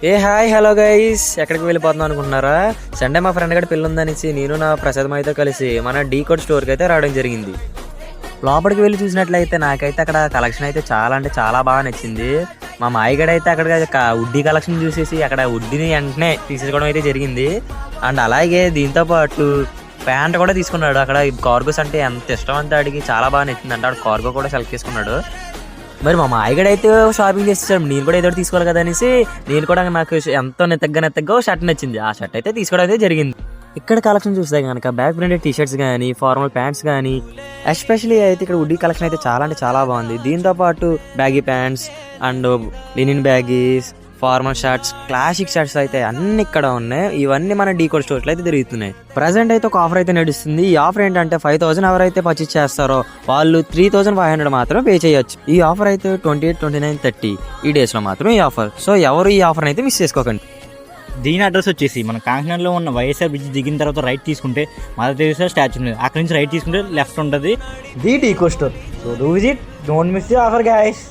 Hi hello guys, ఎక్కడికి వెళ్ళిపోతున్నాం అనుకుంటున్నారా? సండే మా ఫ్రెండ్ గడి పెళ్ళి ఉందనేసి నేను నా ప్రసాదం అయితే కలిసి మన డీ కోడ్ స్టోర్కి అయితే రావడం జరిగింది. లోపలికి వెళ్ళి చూసినట్లయితే నాకైతే అక్కడ కలెక్షన్ అయితే చాలా అంటే చాలా బాగా నచ్చింది. మా మాయగడ అయితే అక్కడ వుడ్డీ కలెక్షన్ చూసేసి అక్కడ వుడ్డీని వెంటనే తీసుకోవడం అయితే జరిగింది. అండ్ అలాగే దీంతో పాటు ప్యాంట్ కూడా తీసుకున్నాడు. అక్కడ కార్గోస్ అంటే ఎంత ఇష్టం అంతే అడిగి చాలా బాగా నచ్చింది అంటే ఆడు కార్గో కూడా సెలెక్ట్ చేసుకున్నాడు. మరి మా మాయగడ అయితే షాపింగ్ చేసేసాడు, నేను కూడా ఏదో తీసుకోవాలి కదా అనేసి నేను కూడా నాకు ఎంతో నెత్తగా షర్ట్ నచ్చింది. ఆ షర్ట్ అయితే తీసుకోవడం అయితే జరిగింది. ఇక్కడ కలెక్షన్ చూస్తే కనుక బ్యాక్ ప్రింటెడ్ టీషర్ట్స్ కానీ ఫార్మల్ ప్యాంట్స్ కానీ ఎస్పెషలీ అయితే ఇక్కడ వుడ్డీ కలెక్షన్ అయితే చాలా అంటే చాలా బాగుంది. దీంతో పాటు baggy pants and linen baggies, formal shirts, classic shirts అయితే అన్ని ఇక్కడ ఉన్నాయి. ఇవన్నీ మన డీ కోడ్ స్టోర్స్లో అయితే దొరుకుతున్నాయి. ప్రజెంట్ అయితే ఒక ఆఫర్ అయితే నడుస్తుంది. ఈ ఆఫర్ ఏంటంటే 5,000 ఎవరైతే పర్చేస్ చేస్తారో వాళ్ళు 3,500 మాత్రమే పే చేయొచ్చు. ఈ ఆఫర్ అయితే 28, 29, 30 ఈ డేస్లో మాత్రమే ఈ ఆఫర్. సో ఎవరు ఈ ఆఫర్ అయితే మిస్ చేసుకోకండి. దీని అడ్రస్ వచ్చేసి మన కాకినాడలో ఉన్న వైఎస్ఆర్ బ్రిడ్జ్ దిగిన తర్వాత రైట్ తీసుకుంటే మదర్ తెరీసా స్టాచ్యూ ఉంది. అక్కడి నుంచి రైట్ తీసుకుంటే లెఫ్ట్ ఉంటుంది the decode store. So do visit, don't miss the offer guys.